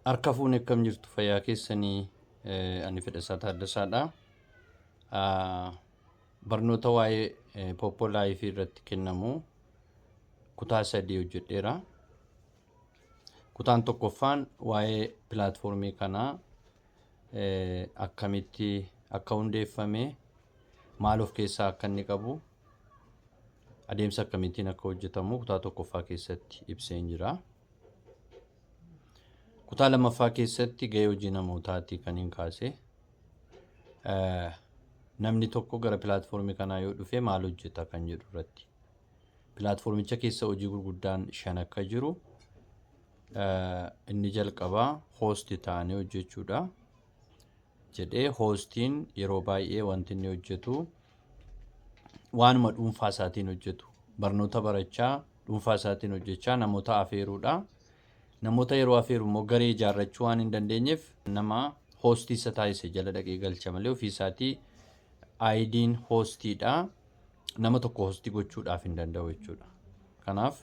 Harka fuunee akkam jirtu fayyaa keessanii ani Fedhasaa Taaddasaadha. Barnoota waa'ee Poppolaayifii irratti kennamu kutaa 3 hojjedheera. Kutaan tokkoffaan waa'ee pilaatfoormii kanaa akkamitti akka hundeeffame, maal of keessaa akka inni qabu, adeemsa akkamittiin akka hojjetamu kutaa tokkoffaa keessatti ibsee jira. Kutaa lamaffaa keessatti gahee hojii namootaati kan hin kaase. Namni tokko gara pilaatfoormii kanaa yoo dhufe maal hojjeta kan jedhu irratti. Pilaatfoormicha keessa hojii gurguddaan 5 akka jiru. Inni jalqabaa hoostii ta'anii hojjechuudha. Jedhee hoostiin yeroo baay'ee wanti inni hojjetu waanuma dhuunfaa isaatiin hojjetu. Barnoota barachaa dhuunfaa isaatiin hojjechaa namoota afeeruudha. Namoota yeroo afeeru immoo garee ijaarrachuu waan hin dandeenyeef nama hoostii isa taasise jala dhaqee galcha malee ofii isaatii ID'n hoostiidha. Nama tokko hoostii gochuudhaaf hin danda'u jechuudha. Kanaaf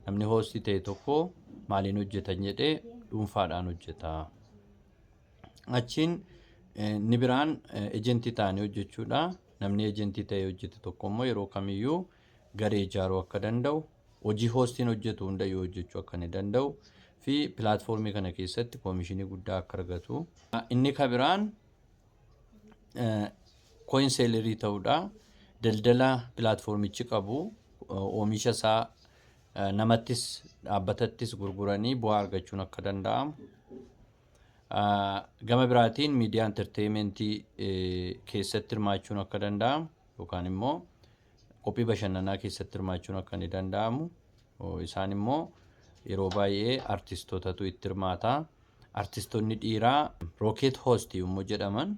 namni hoostii ta'e tokko maaliin hojjetan jedhee dhuunfaadhaan hojjeta. Achiin ni biraan ejentii ta'anii hojjechuudha. Namni ejentii ta'e hojjete tokko immoo yeroo kamiyyuu garee ijaaruu akka danda'u, hojii hoostiin hojjetu hundayyuu hojjechuu akka inni danda'u fi pilaatfoormii kana keessatti koomishinii guddaa akka argatu. Inni kan biraan coin seelerii ta'uudha. Daldala pilaatfoormichi qabu oomisha isaa namattis dhaabbatattis gurguranii bu'aa argachuun akka danda'amu. Gama biraatiin miidiyaa enterteementii keessatti hirmaachuun akka danda'amu yookaan immoo qophii bashannanaa keessatti hirmaachuun akka inni danda'amu. Isaan immoo yeroo baay'ee artistootatu itti hirmaata. Artistoonni dhiiraa rooket hoostii yommuu jedhaman,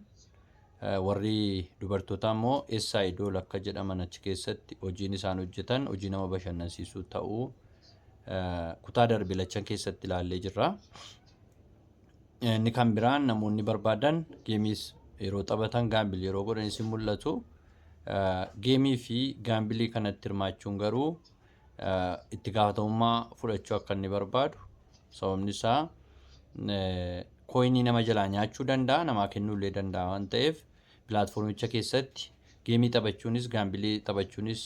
warri dubartootaa immoo eessaa idool akka jedhaman achi keessatti hojiin isaan hojjetan hojii nama bashannansiisuu ta'uu kutaa darbe lachan keessatti ilaallee jirra. Inni kan biraan namoonni barbaadan geemiis yeroo taphatan gaambilii yeroo godhanis ni mul'atu. Geemii fi gaambilii kanatti hirmaachuun garuu itti gaafatamummaa fudhachuu akka inni barbaadu. Sababni isaa kooyinii nama jalaa nyaachuu danda'a, namaa kennuullee danda'a waan ta'eef pilaatfoormicha keessatti geemii taphachuunis gaambilii taphachuunis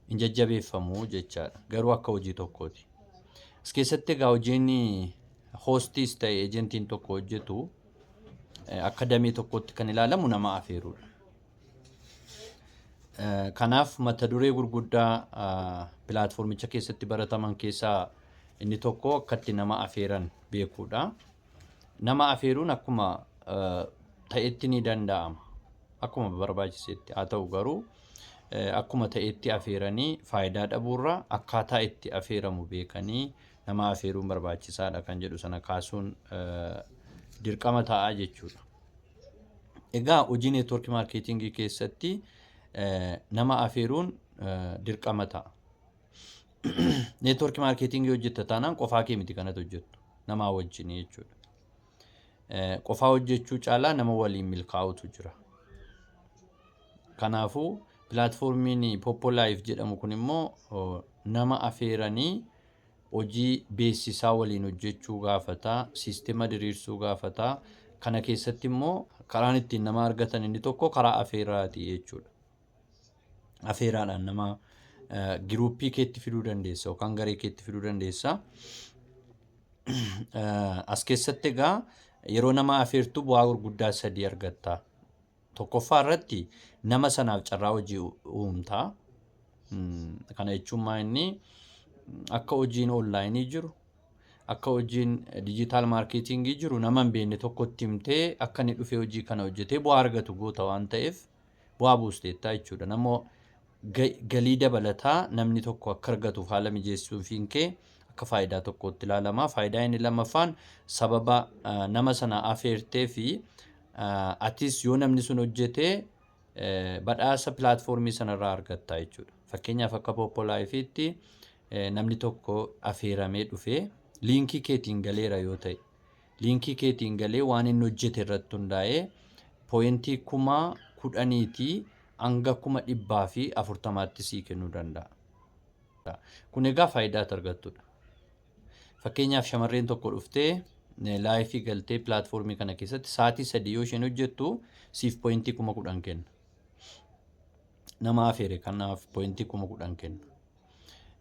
hin jajjabeeffamu jechaadha. Garuu akka hojii tokkooti. As keessatti egaa hojiin hoostiis ta'e ejentiin tokko hojjetu akka damee tokkotti kan ilaalamu nama afeeruudha. Kanaaf mata duree gurguddaa pilaatfoormicha keessatti barataman keessaa inni tokko akkatti nama afeeran beekuudha. Nama afeeruun akkuma ta'etti ni danda'ama. Akkuma barbaachisetti haa ta'u garuu akkuma ta'etti afeeranii faayidaa dhabuurra akkaataa itti afeeramu beekanii nama afeeruun barbaachisaadha kan jedhu sana kaasuun dirqama ta'aa jechuudha. Egaa hojii neetwoorkii maarkeetingii keessatti nama afeeruun dirqama ta'a. Neetwoorkii maarkeetingii hojjetta taanaan qofaa kee miti kanatti hojjettu. Namaa wajjin jechuudha. Qofaa hojjechuu caalaa nama waliin milkaa'utu jira. Kanaafuu pilaatfoormiin Poppolaayif jedhamu kun immoo nama afeeranii hojii beeksisaa waliin hojjechuu gaafata, siistema diriirsuu gaafata. Kana keessatti immoo karaan ittiin nama argatan inni tokko karaa afeeraati jechuudha. Afeeraadhaan nama giruuppii keetti fiduu dandeessa yookaan garee keetti fiduu dandeessa. As keessatti egaa yeroo nama afeertu bu'aa gurguddaa 3 argatta. Tokkoffaa irratti nama sanaaf carraa hojii uumta. Kana jechuun inni akka hojiin onlaayinii jiru, akka hojiin diijitaal maarkeetingii jiru nama hin beekne tokkotti himtee akka inni dhufee hojii kana hojjetee bu'aa argatu goota waan ta'eef bu'aa buusteettaa jechuudha. Namoo galii dabalataa namni tokko akka argatuuf haala mijeessuufiin kee akka faayidaa tokkotti ilaalama. Faayidaa inni lammaffaan sababa nama sana afeertee fi atis yoo namni sun hojjetee badhaasa pilaatfoormii sanarraa argatta jechuudha. Fakkeenyaaf akka Poppolaayifiitti namni tokko afeeramee dhufee liinkii keetiin galeera yoo ta'e, liinkii keetiin galee waan inni hojjete irratti hundaa'ee pooyintii 10,000 hanga 140 sii kennuu danda'a. Kun egaa faayidaa argattudha. Fakkeenyaaf shamarreen tokko dhuftee laayifii galtee pilaatfoormii kana keessatti sa'aatii 3 yoo isheen hojjettu siif poointii 10,000 kenna. Nama afeere kanaaf poointii 10,000 kenna.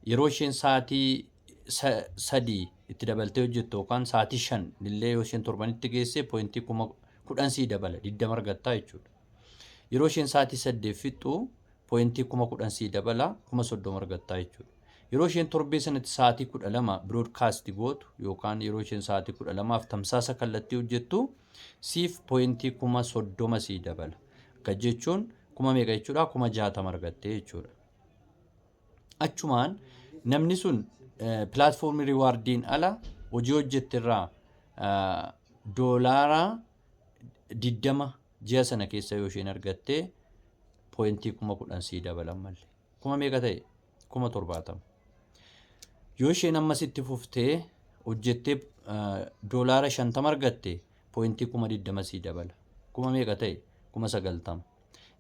Yeroo isheen sa'aatii 3 itti dabaltee hojjettu yookaan sa'aatii 5 illee yoo isheen torbanitti geesse poointii 10,000 sii dabala 20 argattaa jechuudha. Yeroo isheen sa'aatii 8 fixxu poointii 10,000 sii dabala 30,000 argattaa jechuudha. Yeroo isheen torbee sanatti sa'aatii 12 biroodkaastii gootu yookaan yeroo isheen sa'aatii 12f tamsaasa kallattii hojjettu siif poointii 30,000 sii dabala. Akka jechuun 1,000 jechuudha 60,000 argattee jechuudha. Achumaan namni sun pilaatfoormii riwaardiin ala hojii hojjettirraa doolaara 20 ji'a sana keessa yoo isheen argatte poointii 10,000 sii dabalan malee. 1,000 ta'e 70,000. Yoo isheen ammas itti fuftee hojjettee doolaara 50 argatte poointii 20,000 sii dabala. 1,000 ta'e 90,000.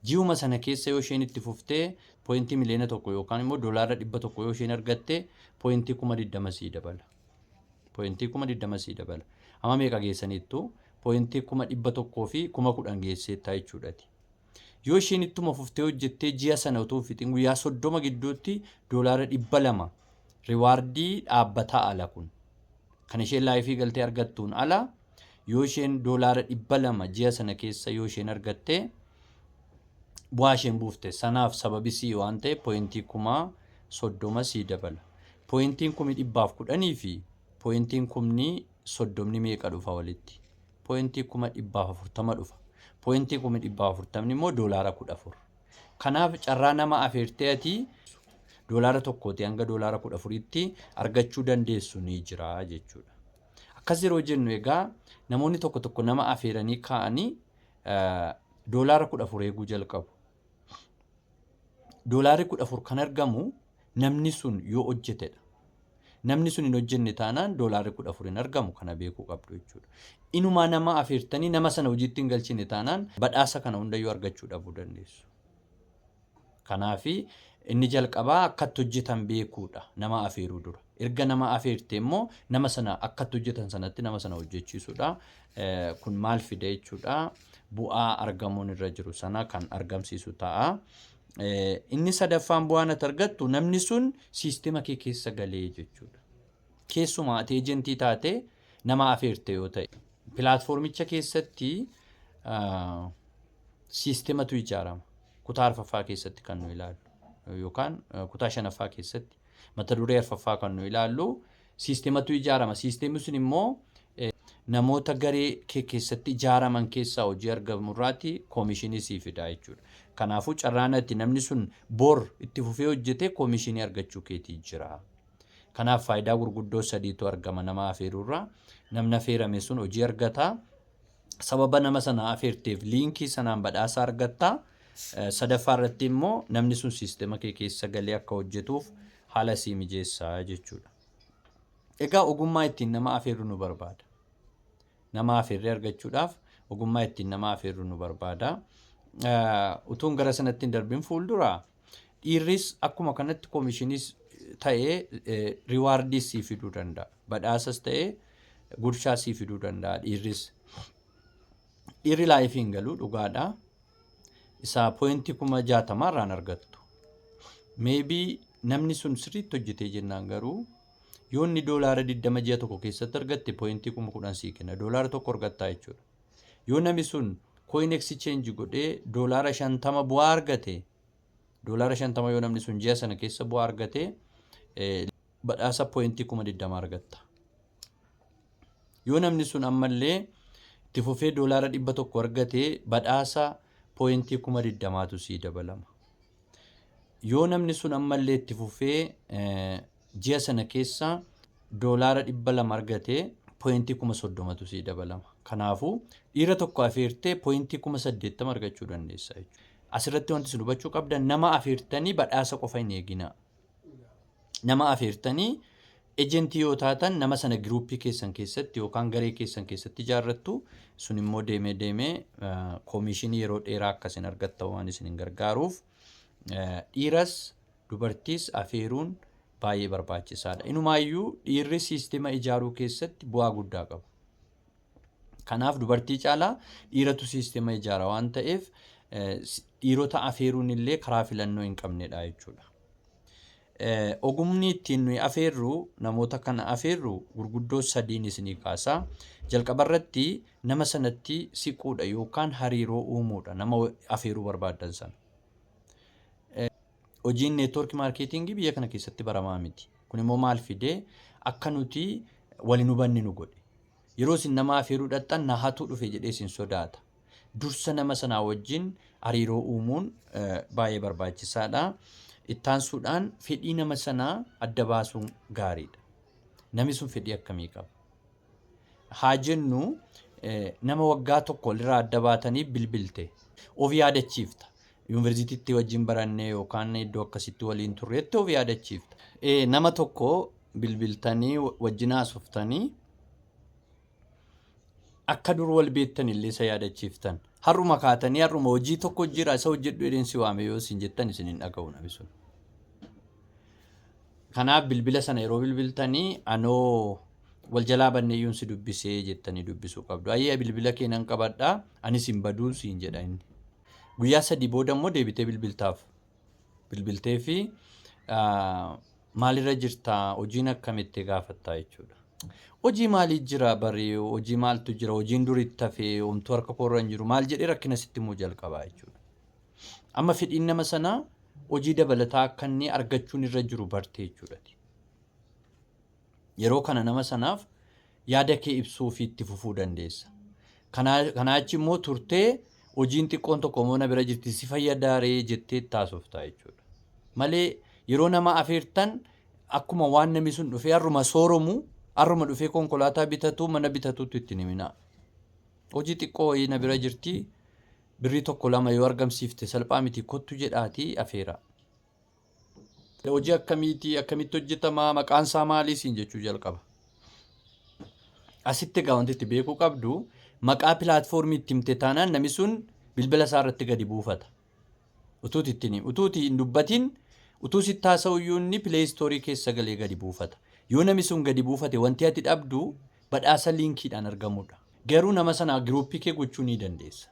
Ji'uma sana keessa yoo isheen itti fuftee poointii miliyoona 1 yookaan immoo doolaara 100 yoo isheen argatte poointii 20,000 sii dabala. Poointii 20,000 sii dabala. Amma meeqa geessaniittu poointii 100,000 fi 10,000 geesseettaa jechuudhaati. Yoo isheen ittuma fuftee hojjettee ji'a sana utuu fixin guyyaa 30 gidduutti doolaara 200 riwaardii dhaabbataa ala kun kan isheen laayifii galtee argattuun ala yoo isheen doolaara 200 ji'a sana keessa yoo isheen argatte bu'aa isheen buufte sanaaf sababisii waan ta'e poointii 30,000 sii dabala. Poointiin 110 fi poointiin 30 meeqa dhufa walitti? Poointii 140 dhufa. Poointii 140 immoo doolaara 14. Kanaaf carraa nama afeertee ati doolaara tokkooti hanga doolaara 14tti argachuu dandeessu ni jira jechuudha. Akkas yeroo jennu egaa namoonni tokko tokko nama afeeranii kaa'anii doolaara 14 eeguu jalqabu. Doolaarri 14 kan argamu namni sun yoo hojjetedha. Namni sun hin hojjenne taanaan doolaarri 14 hin argamu kana beekuu qabdu jechuudha. Inumaa nama afeertanii nama sana hojiitti hin galchine taanaan badhaasa kana hundayyuu argachuu dhabuu dandeessu. Kanaafi inni jalqabaa akkatti hojjetan beekuudha nama afeeruu dura. Erga nama afeerte immoo nama sana akkatti hojjetan sanatti nama sana hojjechiisuudha. Kun maal fida jechuudha? Bu'aa argamuun irra jiru sana kan argamsiisu ta'a. Inni sadaffaan bu'aan ati argattu namni sun siisteema kee keessa galee jechuudha. Keessumaa ati eejentii taate nama afeerte yoo ta'e pilaatfoormicha keessatti siisteematu ijaarama. Kutaa arfaffaa keessatti kan nu ilaallu yookaan kutaa shanaffaa keessatti mata duree arfaffaa kan nu ilaallu siisteematu ijaarama. Siisteemni sun immoo namoota garee kee keessatti ijaaraman keessaa hojii argamurraati koomishinii sii fida jechuudha. Kanaafuu carraan ati namni sun bor itti fufee hojjete koomishinii argachuu keetii jira. Kanaaf faayidaa gurguddoo sadiitu argama nama afeerurraa. Namni afeerame sun hojii argata. Sababa nama sana afeerteef liinkii sanaan badhaasa argatta. Sadaffaa irratti immoo namni sun siisteema kee keessa galee akka hojjetuuf haala sii mijeessaa jechuudha. Egaa ogummaa ittiin nama afeerru nu barbaada. Nama afeerree argachuudhaaf ogummaa ittiin nama afeerru nu barbaada. Utuun gara sanatti hin darbin fuuldura dhiirris akkuma kanatti koomishiniis ta'ee riwaardii sii fiduu danda'a. Badhaasas ta'ee gurshaa sii fiduu danda'a dhiirris. Dhiirri laayifii hin galu dhugaadha. Isaa poointii 60,000 irraan argattu. Meebii namni sun sirriitti hojjetee jennaan garuu yoo inni doolaara 20 ji'a tokko keessatti argatte poointii 10,000 sii kenna. Doolaara tokko argattaa jechuudha. Yoo namni sun coin exchange godhee doolaara 50 bu'aa argate doolaara 50 yoo namni sun ji'a sana keessa bu'aa argate badhaasa poointii 20,000 argatta. Yoo namni sun ammallee itti fufee doolaara 100 argate badhaasa poointii 20,000tu sii dabalama. Yoo namni sun ammallee itti fufee ji'a sana keessa doolaara 200 argate poointii 30,000tu sii dabalama. Kanaafuu dhiira tokko afeertee poointii 80,000 argachuu dandeessa jechuudha. Asirratti wanti isin hubachuu qabdan nama afeertanii badhaasa qofa hin eegina. Nama afeertanii ejentii yoo taatan nama sana giruuppii keessan keessatti yookaan garee keessan keessatti ijaarrattu sun immoo deemee koomishinii yeroo dheeraa akkasiin argatta waan isin hin gargaaruuf dhiiras dubartiis afeeruun baay'ee barbaachisaadha. Inumaayyuu dhiirri siisteema ijaaruu keessatti bu'aa guddaa qabu. Kanaaf dubartii caalaa dhiiratu siistema ijaara waan ta'eef dhiirota afeeruun illee karaa filannoo hin qabnedha jechuudha. Ogumni ittiin nuyi afeerru namoota kana afeerru gurguddoo sadiin isinii kaasaa. Jalqaba irratti nama sanatti siquudha yookaan hariiroo uumuudha nama afeeruu barbaadan sana. Hojiin neetwoork maarkeetingii biyya kana keessatti baramaa miti. Kun immoo maal fidee akka nuti waliin hubanne nu godhe. Yeroo isin nama afeeruu dhaqxan na hatu dhufe jedhee isin sodaata. Dursa nama sanaa wajjin hariiroo uumuun baay'ee barbaachisaadha. Ittaansuudhaan fedhii nama sanaa adda baasuun gaariidha. Namni sun fedhii akkamii qaba? Haa jennu nama waggaa tokko walirraa adda baatanii bilbilte of yaadachiifta. Yuunivarsiitiitti wajjin barannee yookaan iddoo akkasitti waliin turreetti of yaadachiifta. Nama tokko bilbiltanii wajjin haasoftanii akka dur wal beektan illee isa yaadachiiftan. Har'uma kaatanii har'uma hojii tokko jira isa hojjedhu jedheen si waame yoo isin jettan isin hin dhaga'u namni sun. Kanaaf bilbila sana yeroo bilbiltanii anoo wal jalaa banneeyyuun si dubbisee jettanii dubbisuu qabdu. Ayyee bilbila keenan qabadhaa anis hin baduu siin jedha inni. Guyyaa 3 booda immoo deebitee bilbiltaaf. Bilbiltee fi maalirra jirtaa hojiin akkamitti gaafattaa jechuudha. Hojii maalii jira baree hojii maaltu jira hojiin duritti hafee homtuu harka koorra hin jiru maal jedhee rakkina sitti immoo jalqabaa jechuudha. Amma fedhiin nama sanaa hojii dabalataa akka inni argachuun irra jiru bartee jechuudha. Yeroo kana nama sanaaf yaada kee ibsuu fi itti fufuu dandeessa. Kanaa achi immoo turtee hojiin xiqqoon tokko immoo na bira jirti si fayyadaaree jettee taasoftaa jechuudha. Malee yeroo nama afeertan akkuma waan namni sun dhufee har'uma sooromu har'uma dhufee konkolaataa bitatu mana bitatuutti itti himinaa. Hojii xiqqoo wayii na bira jirti birrii 1-2 yoo argamsiifte salphaa miti kottu jedhaatii afeera. Hojii akkamitti hojjetamaa maqaan isaa maalii siin jechuu jalqaba. Asitti egaa wanti itti beekuu qabdu maqaa pilaatfoormii itti himte taanaan namni sun bilbila isaa irratti gadi buufata. Utuuti hin dubbatin utuu sitti haasa'uyyuu inni pileestoorii keessa galee gadi buufata. Yoo namni sun gadi buufate wanti ati dhabdu badhaasa liinkiidhaan argamudha. Garuu nama sana giruuppii kee gochuu ni dandeessa.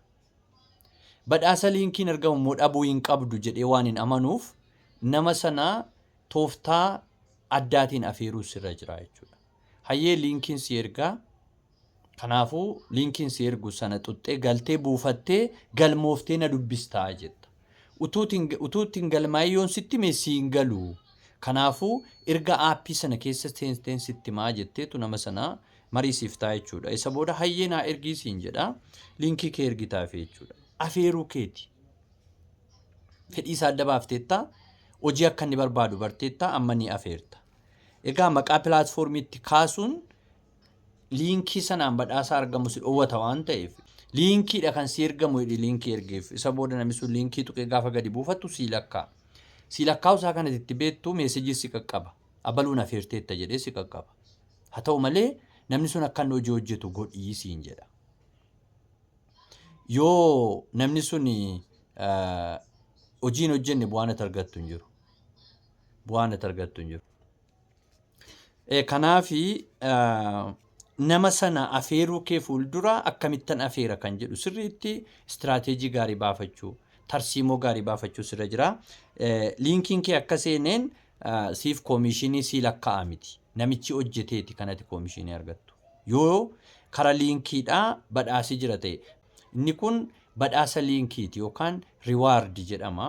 Badhaasa liinkiin argamu immoo dhabuu hin qabdu jedhee waan hin amanuuf nama sana tooftaa addaatiin afeeruu sirra jira jechuudha. Hayyee liinkiin si ergaa kanaafuu liinkiin si ergu sana xuxxee galtee buufattee galmooftee na dubbistaa jetta. Utuutiin galmaayyoon sitti meesii hin galuu. Kanaafuu erga aappii sana keessa seenteen sitti maa jetteetu nama sana mariisiftaa jechuudha. Isa booda hayyee naa ergii siin jedha liinkii kee ergitaaf jechuudha. Afeeruu keeti. Fedhii isaa adda baafteettaa hojii akka inni barbaadu barteettaa amma ni afeerta. Egaa maqaa pilaatfoormiitti kaasuun liinkii sanaan badhaasa argamu si dhoowwata waan ta'eef liinkiidha kan si ergamu liinkii ergeef isa booda namni sun liinkii tuqee gaafa gadi buufattu si lakkaa. Si lakkaa'u isaa kanatti itti beektu meesejii si qaqqaba. Abaluun afeerteetta jedhee si qaqqaba. Haa ta'u malee namni sun akka inni hojii hojjetu godhii siin jedha. Yoo namni sun hojiin hojjenne bu'aan ati argattu hin jiru. Bu'aan ati argattu hin jiru. Kanaafi nama sana afeeruu kee fuuldura akkamittan afeera kan jedhu sirriitti istiraateejii gaarii baafachuu tarsiimoo gaarii baafachuu sirra jira. Liinkiin kee akka seeneen siif koomishinii si lakkaa'aa miti. Namichi hojjeteeti kanatti koomishinii argattu. Yoo kara liinkiidhaa badhaasii jira ta'e inni kun badhaasa liinkiiti yookaan riwaardii jedhama.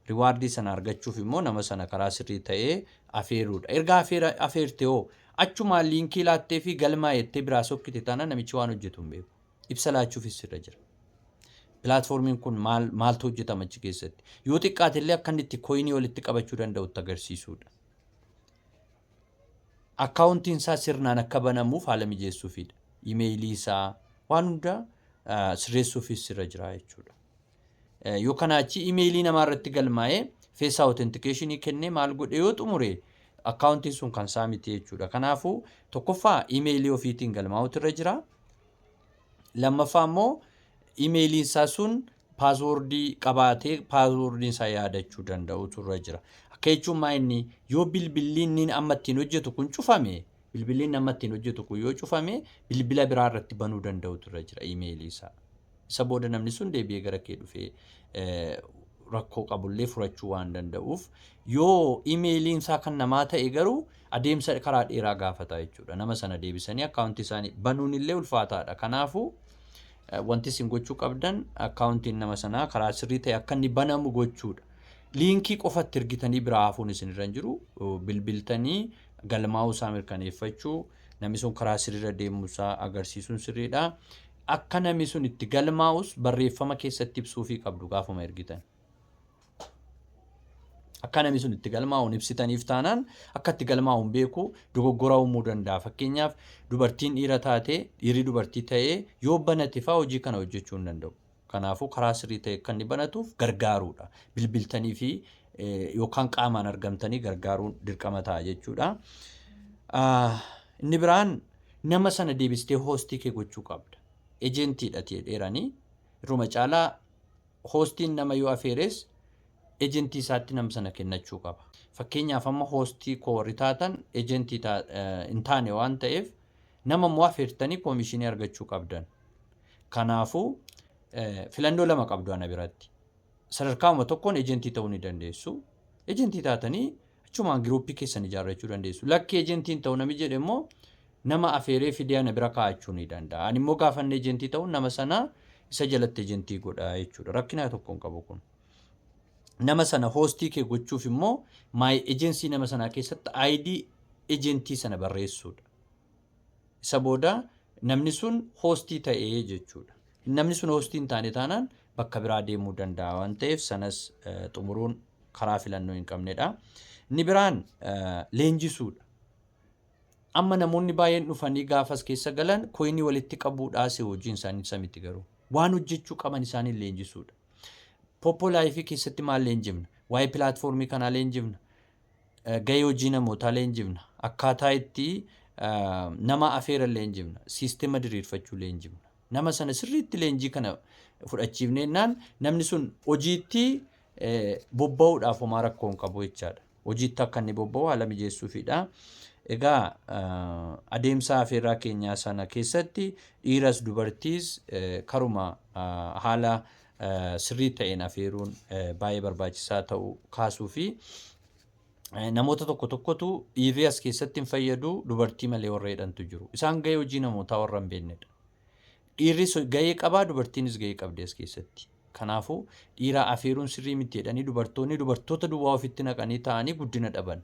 Riwaardii sana argachuuf immoo nama sana karaa sirrii ta'ee afeeruudha. Erga afeerte hoo achumaan liinkii laattee fi galmaa jettee biraa sokkite taanaan namichi waan hojjetu hin beeku. Ibsa laachuufis sirra jira. Pilaatfoormiin kun maaltu hojjetama achi keessatti? Yoo xiqqaate illee akka inni itti kooyinii walitti qabachuu danda'utti agarsiisuudha. Akkaawuntiin isaa sirnaan akka banamuuf haala mijeessuufidha. Imeeyilii isaa waan hunda sirreessuufis sirra jira jechuudha. Yoo kanaa achi imeeyilii namaa irratti galmaa'ee fees aawutentikeeshinii kennee maal godhe yoo xumure akkaawuntiin sun kan isaa miti jechuudha. Kanaafuu tokkoffaa imeeyilii ofiitiin galmaa'utu irra jira. Lammaffaa immoo imeeyiliin isaa sun paaswoordii qabaatee paaswoordiin isaa yaadachuu danda'utu irra jira. Akka jechuun inni yoo bilbilli inni amma ittiin hojjetu kun cufame Bilbilli nama ittiin hojjetu kun yoo cufame bilbila biraa irratti banuu danda'utu irra jira iimeelii isaa. Isa booda namni sun deebi'ee gara kee dhufee rakkoo qabullee furachuu waan danda'uuf yoo iimeeliin isaa kan namaa ta'e garuu adeemsa karaa dheeraa gaafata jechuudha. Nama sana deebisanii akkaawuntii isaanii banuun illee ulfaataadha. Kanaafuu wanti isin gochuu qabdan akkaawuntiin nama sanaa karaa sirrii ta'e akka inni banamu gochuudha. Liinkii qofatti ergitanii biraa hafuun isin irra hin jiru. Bilbiltanii galmaa'uu isaa mirkaneeffachuu, namni sun karaa sirriirra deemuu isaa agarsiisuun sirriidha. Akka namni sun itti galmaa'us barreeffama keessatti ibsuufii qabdu gaafuma ergitan. Akka namni sun itti galmaa'uun ibsitaniif taanaan akka itti galmaa'uun beeku dogoggora uumuu danda'a. Fakkeenyaaf dubartiin dhiira taate dhiirri dubartii ta'ee yoo banate fa'aa hojii kana hojjechuu hin danda'u. Kanaafuu karaa sirrii ta'e kan inni banatuuf gargaaruudha. Bilbiltanii fi yookaan qaamaan argamtanii gargaaruun dirqama ta'a jechuudha. Inni biraan nama sana deebistee hoostii kee gochuu qabda. Ejentiidha dheeranii irruma caalaa hoostiin nama yoo afeeres ejentii isaatti nama sana kennachuu qaba. Fakkeenyaaf amma hoostii koo warri taatan ejentii hin taane waan ta'eef nama immoo afeertanii koomishinii argachuu qabdan. Kanaafuu filannoo lama qabdu ana biratti. Sadarkaama tokkoon ejentii ta'uu ni dandeessu. Ejentii taatanii achumaan giruuppii keessan ijaarrachuu dandeessu. Lakki ejentiin ta'uu nami jedhe immoo nama afeeree fidee ana bira kaa'achuu ni danda'a. Ani immoo gaafanne ejentii ta'uun nama sana isa jalatti ejentii godha jechuudha. Rakkina tokkoon qabu kun. Nama sana hoostii kee gochuuf immoo maay ejensii nama sanaa keessatti ID ejentii sana barreessuudha. Isa booda namni sun hoostii ta'ee jechuudha. Namni sun hoostii hin taane taanaan bakka biraa deemuu danda'a waan ta'eef sanas xumuruun karaa filannoo hin qabnedha. Inni biraan leenjisuudha. Amma namoonni baay'een dhufanii gaafas keessa galan koinii walitti qabuudhaas hojiin isaanii samitti garuu waan hojjechuu qaban isaanii leenjisuudha. Poppolaayifii keessatti maal leenjifna? Waa'ee pilaatfoormii kanaa leenjifna. Gahee hojii namootaa leenjifna. Akkaataa itti nama afeeran leenjifna. Siisteema diriirfachuu leenjifna. Nama sana sirriitti leenjii kana fudhachiifneenaan namni sun hojiitti bobba'uudhaaf homaa rakkoo hin qabu jechaadha. Hojiitti akka inni bobba'u haala mijeessuufidha. Egaa adeemsa afeerraa keenyaa sana keessatti dhiiras dubartiis karuma haala sirrii ta'een afeeruun baay'ee barbaachisaa ta'uu kaasuu fi namoota tokkotu dhiirri as keessatti hin fayyadu dubartii malee warra jedhantu jiru. Isaan gahee hojii namootaa warra hin beeknedha. Dhiirris gahee qabaa dubartiinis gahee qabdi as keessatti. Kanaafuu dhiira afeeruun sirrii miti jedhanii dubartoota duwwaa ofitti naqanii ta'anii guddina dhaban.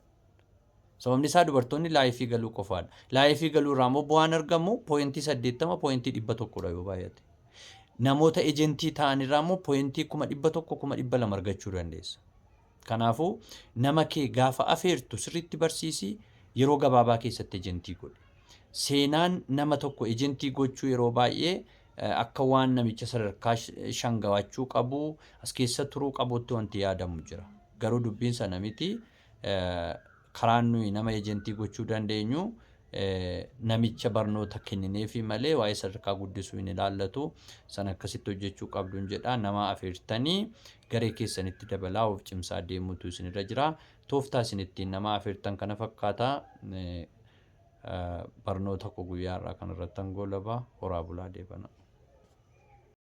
Sababni isaa dubartoonni laayifii galuu qofaadha. Laayifii galuu irraa immoo bu'aan argamu pooyintii 80 pooyintii 100dha yoo baay'ate. Namoota ejentii ta'an irraa immoo pooyintii 100 200 argachuu dandeessa. Kanaafuu nama kee gaafa afeertu sirriitti barsiisii yeroo gabaabaa keessatti ejentii godhe. Seenaan nama tokko ejentii gochuu yeroo baay'ee akka waan namicha sadarkaa shangawachuu qabu as keessa turuu qabutti wanti yaadamu jira. Garuu dubbiin sana miti. Karaan nuyi nama ejentii gochuu dandeenyu namicha barnoota kennineefi malee waa'ee sadarkaa guddisuu hin ilaallatu. Sana akkasitti hojjechuu qabduun jedha. Nama afeertanii garee keessanitti dabalaa of cimsaa deemuutu isinirra jira. Tooftaa isin ittiin nama afeertan kana fakkaata. Barnoota guyyaa irraa kanarratti hangoo laba horaa bulaa deebana.